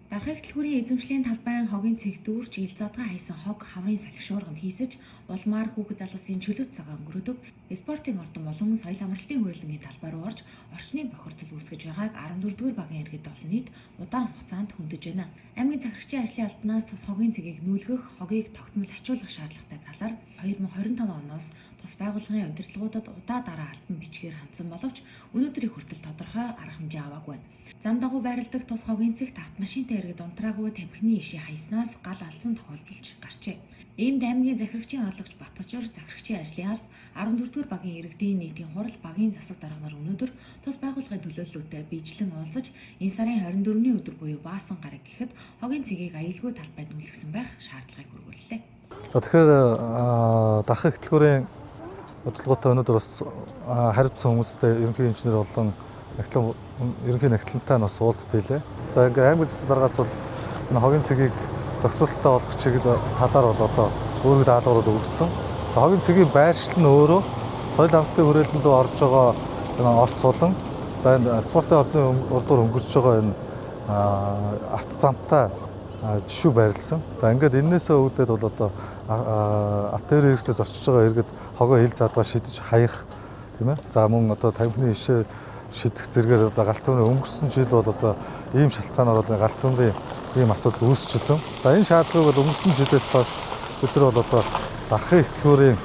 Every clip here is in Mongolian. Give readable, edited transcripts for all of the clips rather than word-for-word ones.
Дархай хөтөлбөрийн эзэмшлийн талбайн хогийн цэгдүүрч ил задгаа хайсан хог хаврын салхишуурганд хийсэж улмаар хүүхэд залуусын чөлөөт цаг өнгөрөдөг спортын ордон болон соёл амралтын хөрөлнгийн талбай руу орж орчны бохирдол үүсгэж байгааг 14-р багийн иргэд олон нийт удаан хугацаанд хөндөж байна. Аймгийн захирагчийн ажлын албанаас тус хогийн цэгийг нүүлгэх, хогийг тогтмол ачуулах шаардлагатай талаар 2025 оноос тус байгууллагын удирдлагуудад удаа дараа альбан бичгээр хандсан боловч өнөөдрийн хүртэл тодорхой арга хэмжээ аваагүй байна. Зам дагуу байрладаг тус хогийн цэгт автомашинтай иргэд унтраагүй тамхины ишээ хайснаас гал алдсан тохиолдолж гарчээ. Иймд аймгийн захирагчийн орлогч Батбачир, захирагчийн ажлын алба, 14-р багийн иргэдийн нийтийн хурал, багийн засаг дарга нар өнөөдөр тус байгууллагын төлөөллөдөө биечлэн уулзаж энэ сарын 24-ний өдөр буюу Баасан гараг гэхэд хогийн цэгийг аюулгүй талбайд нүүлгсэн байх шаардлагыг хүргүүллээ. За тэгэхээр дархай хөтөлбөрийн бодлоготой өнөөдөр бас хариуцсан хүмүүстэй ерөнхий инженер болон ерөнхий нягтлантай нас уулзт хэлээ. За ингээ аймаг засаг даргаас бол энэ хогийн цэгийг зохицуулалттай болгох чиглэл талаар бол одоо өөрөг даалгаврууд өгөгдсөн. За хогийн цэгийн байршил нь өөрөө соёл амралтын хүрээлэн рүү орж байгаа энэ орцуулан за энэ спортын ордны урдуур өнгөрч байгаа энэ автозамтай жишүү байрлсан. За ингээд энээсээ үүдээд бол одоо автоэр хэрэгслээс очиж байгаа иргэд хогоо ил задгаа шидэж хаях тийм ээ. За мөн одоо тамхины ишээ шидэх зэргээр одоо галт төмрийн өнгөрсөн жил бол одоо ийм шалтгаанаар бол галт төмрийн ийм асуудал үүсчихсэн. За энэ шаардлагыг бол өнгөрсөн жилээс хойш бид нар бол одоо дархай хөтөлбөрийн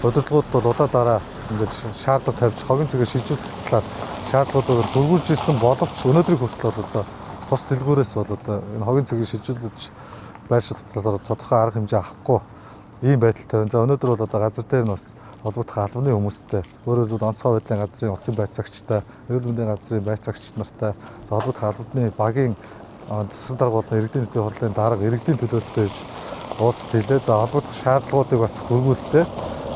удирдлагууд бол удаа дараа ингээд шаардлага тавьж хогийн цэгээ шилжүүлэх талаар шаардлагуудыг дөрвүүлжсэн боловч өнөөдрийг хүртэл бол одоо тус дэлгүүрээс бол одоо энэ хогийн цэгийг шилжүүлж байршуулах талаар тодорхой арга хэмжээ авахгүй ийм байдалтай байна. За өнөөдөр бол одоо газар дээр нь бас холбогдох албаны хүмүүстэй өөрөөр хэлбэл онцгой байдлын газрын улсын байцаагчтай, эрүүл мэндийн газрын байцаагч нартай за холбогдох албаны багийн засаг дарга болон иргэдийн нийтийн хурлын дарга иргэдийн төлөөлөлтөй уулзалт хийлээ. За холбогдох шаардлагуудыг бас хөрвүүллээ.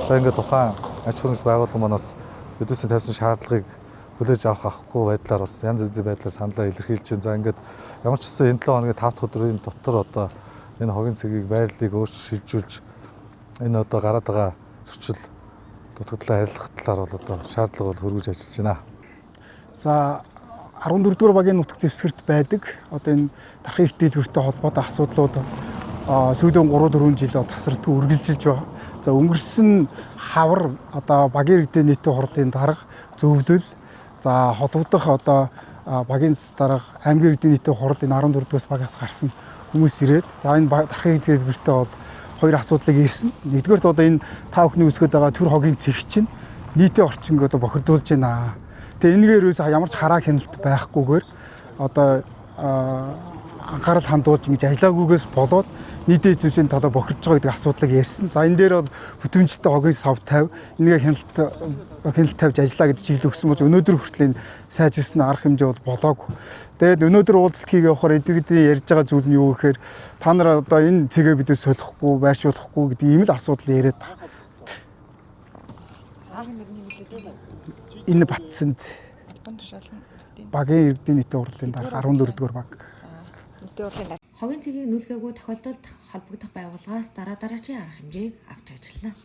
За ингээд тухайн аж ахуйн байгууллага манаас эдгээрс тавьсан шаардлагыг хүлээж авахгүй байдлаар бас янз янзын байдлаар саналаа илэрхийлж байна. За ингээд ямар ч гэсэн энэ 7 хоногийн 5 дахь өдрийн дотор одоо энэ хогийн цэгийг байрлалыг шилжүүлж энэ одоо гараад байгаа зөрчил дутагдлаа арилгах талаар бол одоо шаардлага бол хөргөж ажиллаж байна. За 14-р багийн нутаг дэвсгэрт байдаг одоо энэ дархай их дэлгүүртэй холбоотой асуудлууд бол сүүлийн 3-4 жил бол тасралтгүй үргэлжилж байгаа. За өнгөрсөн хавар одоо багийн иргэдийн нийтийн хурлын дарга зөвлөл за холбогдох одоо багийн дарга аймгийн иргэдийн нийтийн хурлын 14-р багаас гарсан хүмүүс ирээд за энэ дархай их дэлгүүртэй бол хоёр асуудлыг ирсэн. Нэгдүгээрт одоо энэ та бүхний үсгээд байгаа төр хогийн цэг чинь нийтийн орчинг одоо бохирдуулж байна. Тэгээ энэгээр ямар ч хараа хяналт байхгүйгээр одоо анхаарал хандуулж ингэж ажиллаагүйгээс болоод нийтийн эзэмшлийн талаа бохирдж байгаа гэдэг асуудлыг ярьсан. За энэ дээр бол бүтэмжтэй хогийн сав 50 энийг хяналт тавьж ажиллаа гэдэг чиглэл өгсөн болж өнөөдөр хүртэл энэ сайжирсан арга хэмжээ бол болоогүй. Тэгээд өнөөдөр уулзалт хийгээ явахаар эдгэрийн ярьж байгаа зүйл нь юу гэхээр та нар одоо энэ цэгээ бид солихгүй, байршуулахгүй гэдэг ийм л асуудал яриад байгаа. Энэ Батсанд багийн иргэдийн нийтийн хурлын дарга 14-р баг. Хогийн цэгийг нүүлгээгүй тохиолдолд холбогдох байгууллагаас дараачийн арга хэмжээг авч ажиллана.